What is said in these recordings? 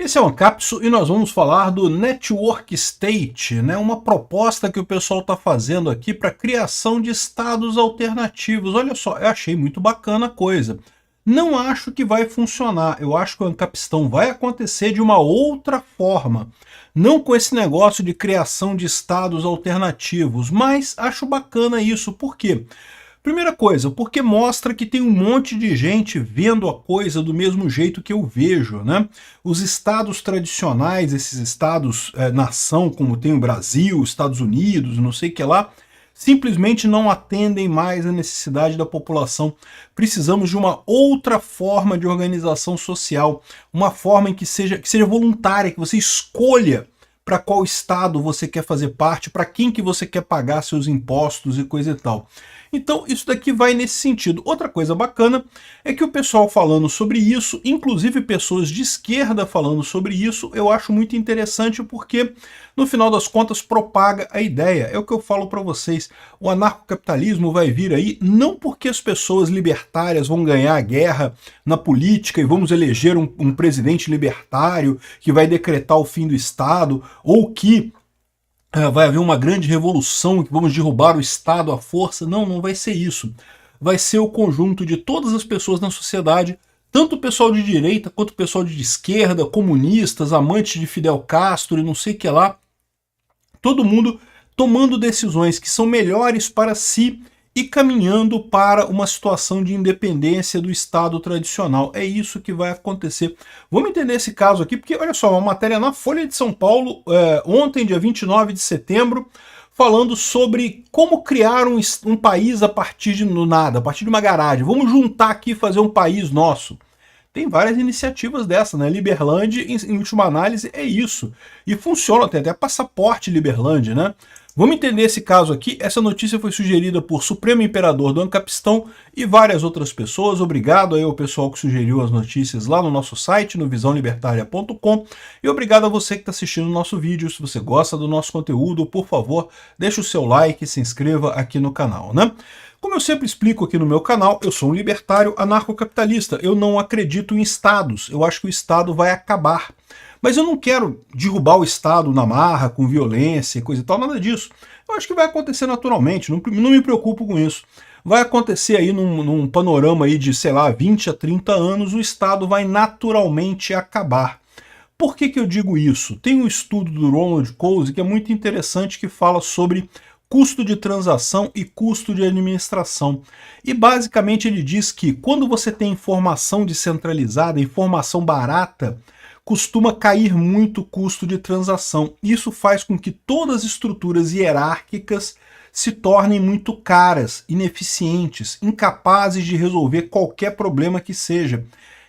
Esse é o Ancapsu e nós vamos falar do Network State, né? Uma proposta que o pessoal está fazendo aqui para a criação de estados alternativos. Olha só, eu achei muito bacana a coisa. Não acho que vai funcionar, eu acho que o Ancapistão vai acontecer de uma outra forma. Não com esse negócio de criação de estados alternativos, mas acho bacana isso. Por quê? Primeira coisa, porque mostra que tem um monte de gente vendo a coisa do mesmo jeito que eu vejo, né? Os estados tradicionais, esses estados nação, como tem o Brasil, Estados Unidos, não sei o que lá, simplesmente não atendem mais a necessidade da população. Precisamos de uma outra forma de organização social, uma forma em que seja voluntária, que você escolha para qual estado você quer fazer parte, para quem que você quer pagar seus impostos e coisa e tal. Então isso daqui vai nesse sentido. Outra coisa bacana é que o pessoal falando sobre isso, inclusive pessoas de esquerda falando sobre isso, eu acho muito interessante porque no final das contas propaga a ideia. É o que eu falo para vocês, o anarcocapitalismo vai vir aí não porque as pessoas libertárias vão ganhar a guerra na política e vamos eleger um presidente libertário que vai decretar o fim do Estado, ou que vai haver uma grande revolução, que vamos derrubar o Estado à força. Não, não vai ser isso. Vai ser o conjunto de todas as pessoas na sociedade, tanto o pessoal de direita quanto o pessoal de esquerda, comunistas, amantes de Fidel Castro e não sei o que lá, todo mundo tomando decisões que são melhores para si e caminhando para uma situação de independência do Estado tradicional. É isso que vai acontecer. Vamos entender esse caso aqui, porque olha só, uma matéria na Folha de São Paulo, ontem, dia 29 de setembro, falando sobre como criar um país a partir de nada, a partir de uma garagem. Vamos juntar aqui e fazer um país nosso. Tem várias iniciativas dessa, né? Liberland, em última análise, é isso. E funciona, tem até passaporte Liberland, né? Vamos entender esse caso aqui. Essa notícia foi sugerida por Supremo Imperador do Ancapistão e várias outras pessoas. Obrigado aí ao pessoal que sugeriu as notícias lá no nosso site, no visãolibertaria.com. E obrigado a você que está assistindo o nosso vídeo. Se você gosta do nosso conteúdo, por favor, deixe o seu like e se inscreva aqui no canal, né? Como eu sempre explico aqui no meu canal, eu sou um libertário anarcocapitalista. Eu não acredito em estados. Eu acho que o Estado vai acabar. Mas eu não quero derrubar o Estado na marra, com violência e coisa e tal, nada disso. Eu acho que vai acontecer naturalmente, não me preocupo com isso. Vai acontecer aí num panorama aí de, sei lá, 20 a 30 anos, o Estado vai naturalmente acabar. Por que que eu digo isso? Tem um estudo do Ronald Coase que é muito interessante, que fala sobre custo de transação e custo de administração. E basicamente ele diz que quando você tem informação descentralizada, informação barata, costuma cair muito o custo de transação. Isso faz com que todas as estruturas hierárquicas se tornem muito caras, ineficientes, incapazes de resolver qualquer problema que seja.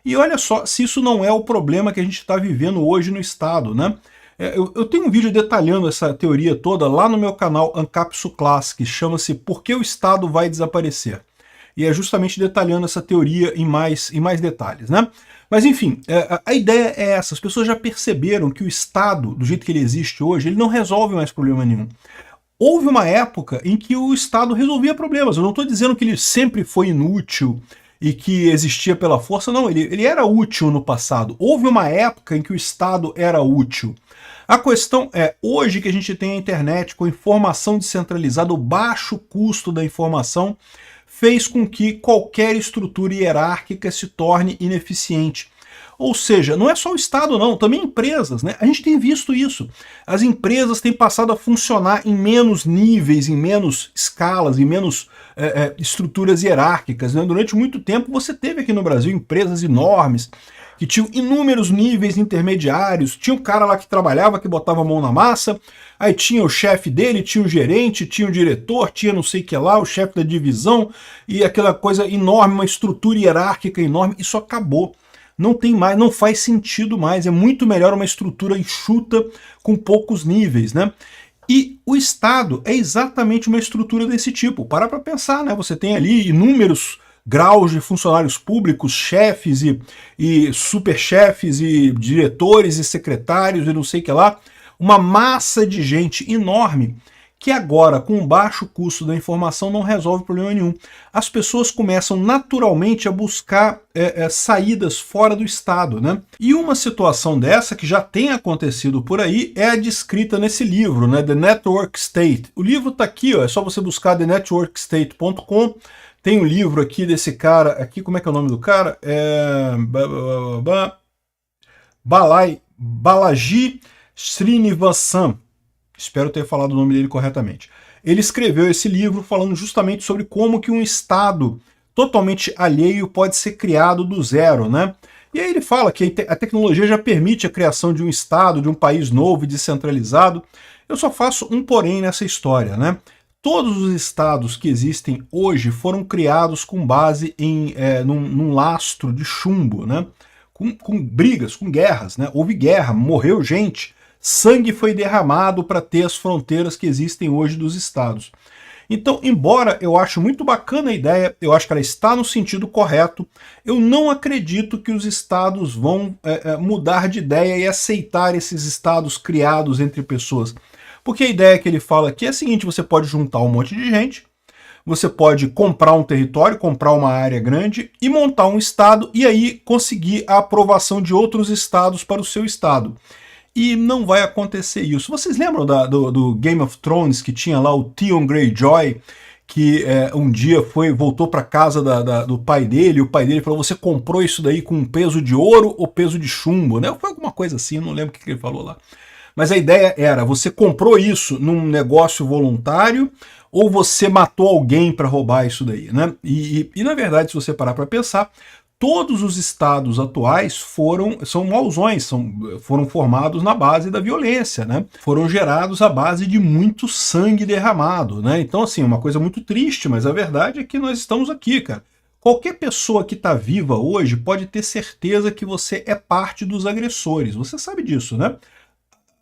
E olha só, se isso não é o problema que a gente está vivendo hoje no Estado, né? Eu tenho um vídeo detalhando essa teoria toda lá no meu canal Ancapsu Classic, chama-se Por que o Estado vai desaparecer? E é justamente detalhando essa teoria em mais detalhes, né? Mas enfim, a ideia é essa, as pessoas já perceberam que o Estado, do jeito que ele existe hoje, ele não resolve mais problema nenhum. Houve uma época em que o Estado resolvia problemas, eu não estou dizendo que ele sempre foi inútil e que existia pela força, não, ele era útil no passado. Houve uma época em que o Estado era útil. A questão é, hoje que a gente tem a internet com informação descentralizada, o baixo custo da informação fez com que qualquer estrutura hierárquica se torne ineficiente. Ou seja, não é só o Estado não, também empresas, né? A gente tem visto isso. As empresas têm passado a funcionar em menos níveis, em menos escalas, em menos estruturas hierárquicas, né? Durante muito tempo você teve aqui no Brasil empresas enormes, que tinham inúmeros níveis intermediários, tinha um cara lá que trabalhava, que botava a mão na massa, aí tinha o chefe dele, tinha o gerente, tinha o diretor, tinha não sei o que lá, o chefe da divisão, e aquela coisa enorme, uma estrutura hierárquica enorme. Isso acabou. Não tem mais, não faz sentido mais, é muito melhor uma estrutura enxuta com poucos níveis, né? E o Estado é exatamente uma estrutura desse tipo. Para pensar, né? Você tem ali inúmeros graus de funcionários públicos, chefes e superchefes e diretores e secretários e não sei o que lá, uma massa de gente enorme que agora, com o baixo custo da informação, não resolve problema nenhum. As pessoas começam naturalmente a buscar saídas fora do Estado, né? E uma situação dessa, que já tem acontecido por aí, é a descrita nesse livro, né? The Network State. O livro está aqui, ó, é só você buscar thenetworkstate.com. Tem um livro aqui desse cara, aqui, como é que é o nome do cara? Balaji Srinivasan. Espero ter falado o nome dele corretamente. Ele escreveu esse livro falando justamente sobre como que um Estado totalmente alheio pode ser criado do zero, né? E aí ele fala que a tecnologia já permite a criação de um Estado, de um país novo e descentralizado. Eu só faço um porém nessa história, né? Todos os estados que existem hoje foram criados com base num lastro de chumbo, né? Com brigas, com guerras, né? Houve guerra, morreu gente, sangue foi derramado para ter as fronteiras que existem hoje dos estados. Então, embora eu ache muito bacana a ideia, eu acho que ela está no sentido correto, eu não acredito que os estados vão mudar de ideia e aceitar esses estados criados entre pessoas. Porque a ideia que ele fala aqui é a seguinte: você pode juntar um monte de gente, você pode comprar um território, comprar uma área grande e montar um estado e aí conseguir a aprovação de outros estados para o seu estado. E não vai acontecer isso. Vocês lembram do Game of Thrones, que tinha lá o Theon Greyjoy, que um dia voltou para casa do pai dele, e o pai dele falou: você comprou isso daí com peso de ouro ou peso de chumbo, né? Foi alguma coisa assim, eu não lembro o que ele falou lá. Mas a ideia era: você comprou isso num negócio voluntário ou você matou alguém para roubar isso daí, né? E na verdade, se você parar para pensar, todos os estados atuais são mausões, foram formados na base da violência, né? Foram gerados à base de muito sangue derramado, né? Então, assim, é uma coisa muito triste, mas a verdade é que nós estamos aqui, cara. Qualquer pessoa que está viva hoje pode ter certeza que você é parte dos agressores. Você sabe disso, né?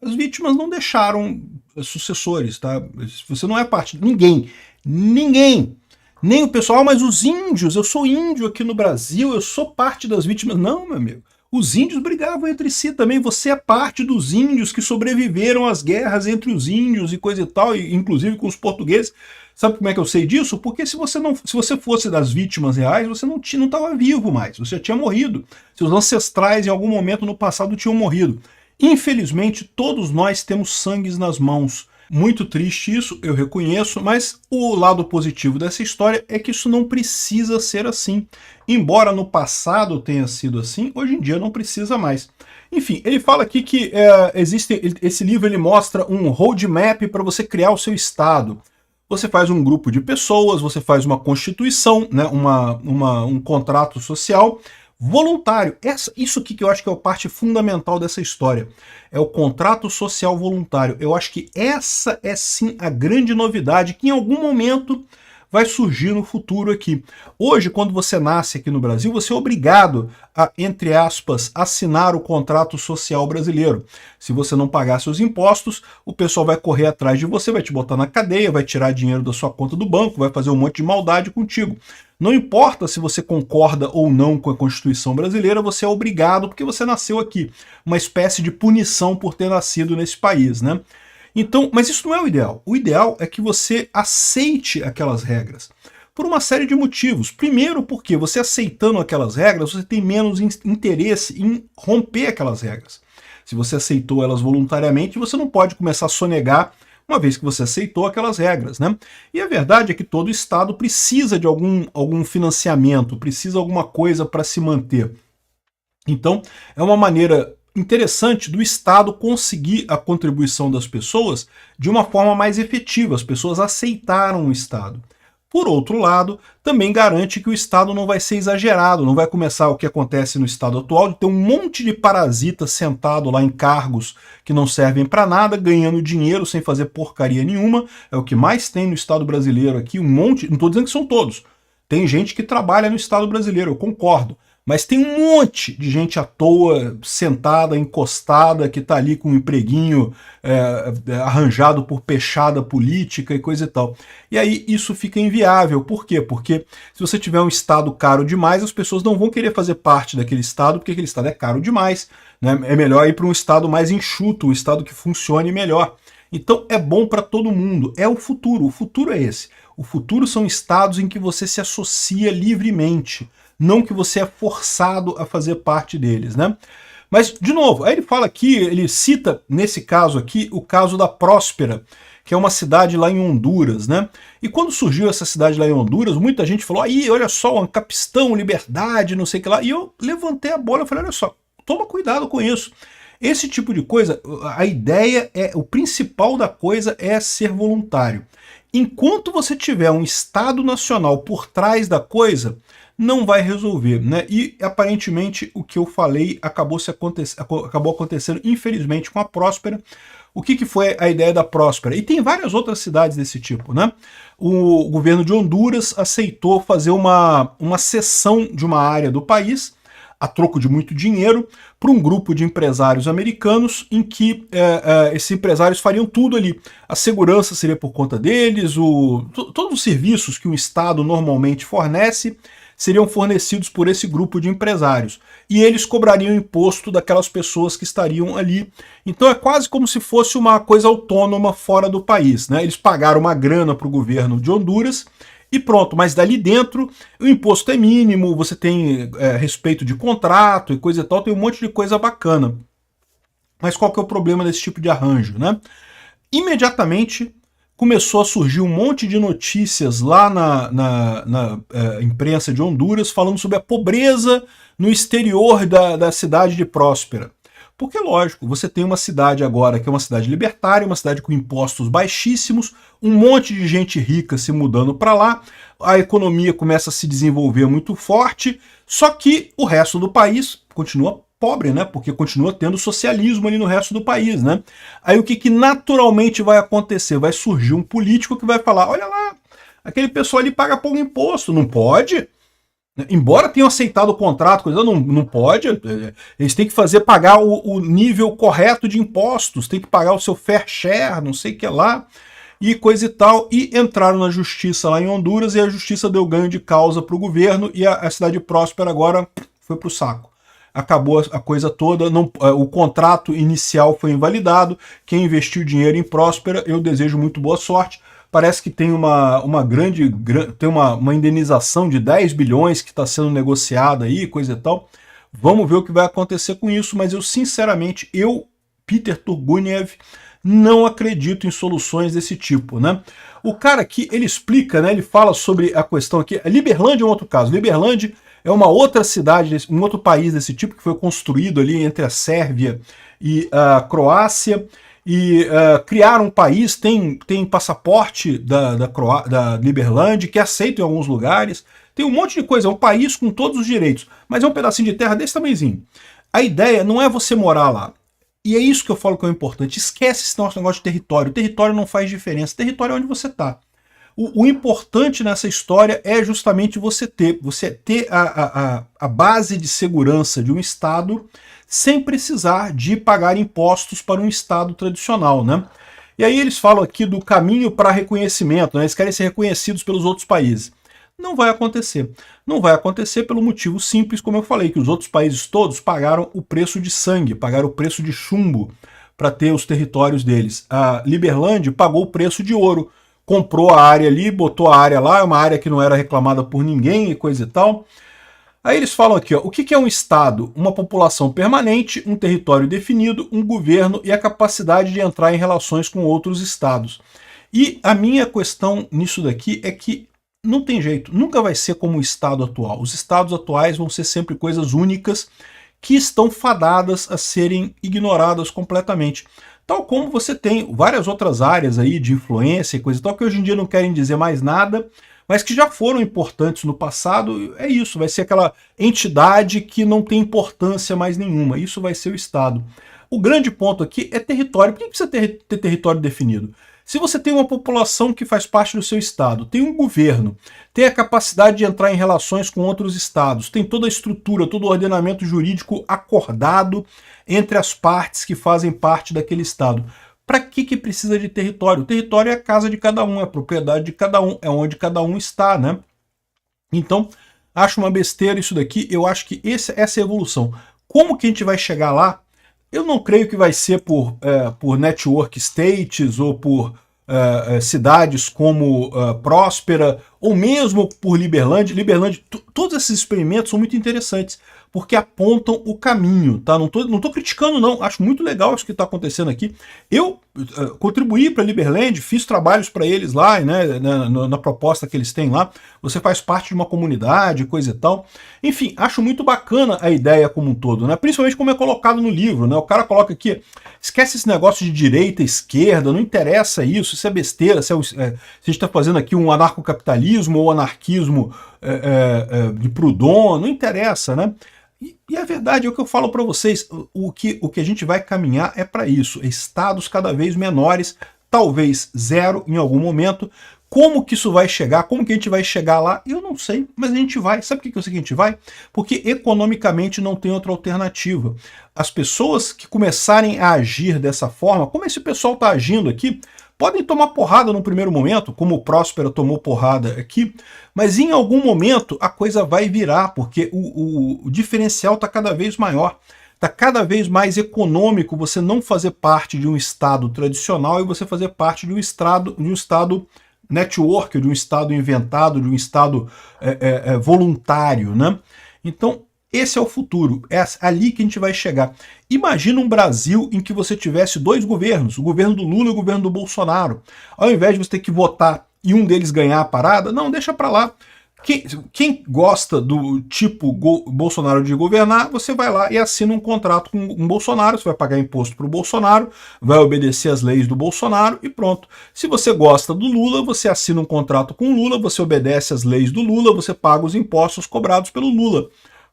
As vítimas não deixaram sucessores, tá? Você não é parte de ninguém. Ninguém! Nem o pessoal, mas os índios, eu sou índio aqui no Brasil, eu sou parte das vítimas. Não, meu amigo. Os índios brigavam entre si também. Você é parte dos índios que sobreviveram às guerras entre os índios e coisa e tal, inclusive com os portugueses. Sabe como é que eu sei disso? Porque se você fosse das vítimas reais, você não estava vivo mais, você já tinha morrido. Seus ancestrais em algum momento no passado tinham morrido. Infelizmente, todos nós temos sangues nas mãos. Muito triste isso, eu reconheço, mas o lado positivo dessa história é que isso não precisa ser assim. Embora no passado tenha sido assim, hoje em dia não precisa mais. Enfim, ele fala aqui que esse livro ele mostra um roadmap para você criar o seu estado. Você faz um grupo de pessoas, você faz uma constituição, né, um contrato social voluntário. Isso aqui que eu acho que é a parte fundamental dessa história. É o contrato social voluntário. Eu acho que essa é sim a grande novidade que em algum momento vai surgir no futuro aqui. Hoje, quando você nasce aqui no Brasil, você é obrigado a, entre aspas, assinar o contrato social brasileiro. Se você não pagar seus impostos, o pessoal vai correr atrás de você, vai te botar na cadeia, vai tirar dinheiro da sua conta do banco, vai fazer um monte de maldade contigo. Não importa se você concorda ou não com a Constituição brasileira, você é obrigado porque você nasceu aqui. Uma espécie de punição por ter nascido nesse país, né? Então, mas isso não é o ideal. O ideal é que você aceite aquelas regras. Por uma série de motivos. Primeiro, porque você aceitando aquelas regras, você tem menos interesse em romper aquelas regras. Se você aceitou elas voluntariamente, você não pode começar a sonegar uma vez que você aceitou aquelas regras, né? E a verdade é que todo Estado precisa de algum financiamento, precisa de alguma coisa para se manter. Então, é uma maneira interessante do Estado conseguir a contribuição das pessoas de uma forma mais efetiva. As pessoas aceitaram o Estado. Por outro lado, também garante que o Estado não vai ser exagerado, não vai começar o que acontece no Estado atual, de ter um monte de parasitas sentado lá em cargos que não servem para nada, ganhando dinheiro sem fazer porcaria nenhuma. É o que mais tem no Estado brasileiro aqui, um monte, não estou dizendo que são todos. Tem gente que trabalha no Estado brasileiro, eu concordo. Mas tem um monte de gente à toa, sentada, encostada, que está ali com um empreguinho arranjado por pechada política e coisa e tal. E aí isso fica inviável. Por quê? Porque se você tiver um Estado caro demais, as pessoas não vão querer fazer parte daquele Estado, porque aquele Estado é caro demais, né? É melhor ir para um Estado mais enxuto, um Estado que funcione melhor. Então é bom para todo mundo, é o futuro é esse. O futuro são estados em que você se associa livremente, não que você é forçado a fazer parte deles, né? Mas, de novo, aí ele fala aqui, ele cita, nesse caso aqui, o caso da Próspera, que é uma cidade lá em Honduras, né? E quando surgiu essa cidade lá em Honduras, muita gente falou, aí, olha só, Ancapistão, liberdade, não sei o que lá. E eu levantei a bola e falei, olha só, toma cuidado com isso. Esse tipo de coisa, a ideia é, o principal da coisa é ser voluntário. Enquanto você tiver um Estado Nacional por trás da coisa, não vai resolver, né? E aparentemente o que eu falei acabou acontecendo, infelizmente, com a Próspera. O que foi a ideia da Próspera? E tem várias outras cidades desse tipo, né? O governo de Honduras aceitou fazer uma cessão de uma área do país, a troco de muito dinheiro, para um grupo de empresários americanos, em que esses empresários fariam tudo ali. A segurança seria por conta deles, todos os serviços que um Estado normalmente fornece seriam fornecidos por esse grupo de empresários. E eles cobrariam imposto daquelas pessoas que estariam ali. Então é quase como se fosse uma coisa autônoma fora do país, né? Eles pagaram uma grana para o governo de Honduras e pronto, mas dali dentro o imposto é mínimo, você tem respeito de contrato e coisa e tal, tem um monte de coisa bacana. Mas qual que é o problema desse tipo de arranjo, né? Imediatamente começou a surgir um monte de notícias lá na imprensa de Honduras falando sobre a pobreza no exterior da cidade de Próspera. Porque, lógico, você tem uma cidade agora que é uma cidade libertária, uma cidade com impostos baixíssimos, um monte de gente rica se mudando para lá, a economia começa a se desenvolver muito forte, só que o resto do país continua pobre, né? Porque continua tendo socialismo ali no resto do país, né? Aí o que naturalmente vai acontecer? Vai surgir um político que vai falar, olha lá, aquele pessoal ali paga pouco imposto, não pode? Embora tenham aceitado o contrato, coisa não pode, eles têm que fazer pagar o nível correto de impostos, tem que pagar o seu fair share, não sei o que lá, e coisa e tal, e entraram na justiça lá em Honduras, e a justiça deu ganho de causa para o governo, e a cidade próspera agora foi para o saco. Acabou a coisa toda, o contrato inicial foi invalidado, quem investiu dinheiro em Próspera, eu desejo muito boa sorte. Parece que tem uma indenização de 10 bilhões que está sendo negociada aí, coisa e tal. Vamos ver o que vai acontecer com isso, mas eu, sinceramente, Peter Turguniev, não acredito em soluções desse tipo, né? O cara aqui, ele explica, né? Ele fala sobre a questão aqui. Liberlândia é um outro caso. Liberlândia é uma outra cidade, um outro país desse tipo, que foi construído ali entre a Sérvia e a Croácia, e criaram um país, tem passaporte da Liberlândia, que é aceito em alguns lugares, tem um monte de coisa, é um país com todos os direitos, mas é um pedacinho de terra desse tamanhozinho. A ideia não é você morar lá, e é isso que eu falo que é importante, esquece esse nosso negócio de território, o território não faz diferença, território é onde você está. O importante nessa história é justamente você ter a base de segurança de um Estado sem precisar de pagar impostos para um Estado tradicional, né? E aí eles falam aqui do caminho para reconhecimento, né? Eles querem ser reconhecidos pelos outros países. Não vai acontecer. Não vai acontecer pelo motivo simples, como eu falei, que os outros países todos pagaram o preço de sangue, pagaram o preço de chumbo para ter os territórios deles. A Liberlândia pagou o preço de ouro, comprou a área ali, botou a área lá, é uma área que não era reclamada por ninguém e coisa e tal. Aí eles falam aqui, ó, o que é um Estado? Uma população permanente, um território definido, um governo e a capacidade de entrar em relações com outros Estados. E a minha questão nisso daqui é que não tem jeito, nunca vai ser como o Estado atual. Os Estados atuais vão ser sempre coisas únicas que estão fadadas a serem ignoradas completamente. Tal como você tem várias outras áreas aí de influência e coisa e tal, que hoje em dia não querem dizer mais nada, mas que já foram importantes no passado. É isso, vai ser aquela entidade que não tem importância mais nenhuma. Isso vai ser o Estado. O grande ponto aqui é território. Por que precisa ter território definido? Se você tem uma população que faz parte do seu estado, tem um governo, tem a capacidade de entrar em relações com outros estados, tem toda a estrutura, todo o ordenamento jurídico acordado entre as partes que fazem parte daquele estado. Para que precisa de território? O território é a casa de cada um, é a propriedade de cada um, é onde cada um está, né? Então, acho uma besteira isso daqui, eu acho que essa é a evolução. Como que a gente vai chegar lá? Eu não creio que vai ser por network states ou por cidades como Próspera, ou mesmo por Liberland. Todos esses experimentos são muito interessantes, porque apontam o caminho, tá? Não tô criticando, não. Acho muito legal isso que está acontecendo aqui. Eu contribuí para a Liberland, fiz trabalhos para eles lá, né, na proposta que eles têm lá. Você faz parte de uma comunidade, coisa e tal. Enfim, acho muito bacana a ideia como um todo, né? Principalmente como é colocado no livro, né? O cara coloca aqui, esquece esse negócio de direita, esquerda, não interessa isso é besteira, se a gente está fazendo aqui um anarcocapitalismo ou anarquismo de Proudhon, não interessa, né? E a verdade é o que eu falo para vocês, o que a gente vai caminhar é para isso, estados cada vez menores, talvez zero em algum momento. Como que isso vai chegar, como que a gente vai chegar lá, eu não sei, mas a gente vai. Sabe por que eu sei que a gente vai? Porque economicamente não tem outra alternativa. As pessoas que começarem a agir dessa forma, como esse pessoal está agindo aqui, podem tomar porrada no primeiro momento, como o Próspera tomou porrada aqui, mas em algum momento a coisa vai virar, porque o diferencial está cada vez maior. Está cada vez mais econômico você não fazer parte de um Estado tradicional e você fazer parte de um Estado network, de um Estado inventado, de um Estado voluntário, né? Então, esse é o futuro, é ali que a gente vai chegar. Imagina um Brasil em que você tivesse dois governos, o governo do Lula e o governo do Bolsonaro. Ao invés de você ter que votar e um deles ganhar a parada, não, deixa pra lá. Quem gosta do tipo Bolsonaro de governar, você vai lá e assina um contrato com o Bolsonaro, você vai pagar imposto para o Bolsonaro, vai obedecer às leis do Bolsonaro e pronto. Se você gosta do Lula, você assina um contrato com o Lula, você obedece às leis do Lula, você paga os impostos cobrados pelo Lula.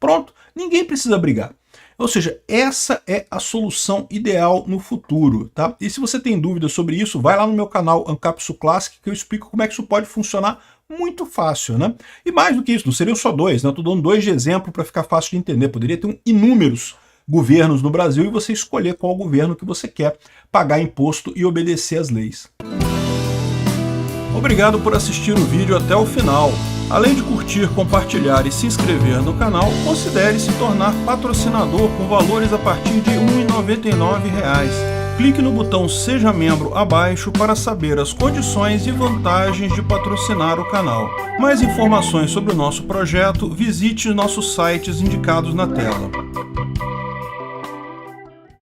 Pronto, ninguém precisa brigar. Ou seja, essa é a solução ideal no futuro, tá? E se você tem dúvidas sobre isso, vai lá no meu canal Ancapsu Classic que eu explico como é que isso pode funcionar muito fácil, né? E mais do que isso, não seriam só dois, né? Eu tô dando dois de exemplo para ficar fácil de entender. Poderia ter inúmeros governos no Brasil e você escolher qual governo que você quer, pagar imposto e obedecer às leis. Obrigado por assistir o vídeo até o final. Além de curtir, compartilhar e se inscrever no canal, considere se tornar patrocinador com valores a partir de R$ 1,99. Clique no botão Seja Membro abaixo para saber as condições e vantagens de patrocinar o canal. Mais informações sobre o nosso projeto, visite nossos sites indicados na tela.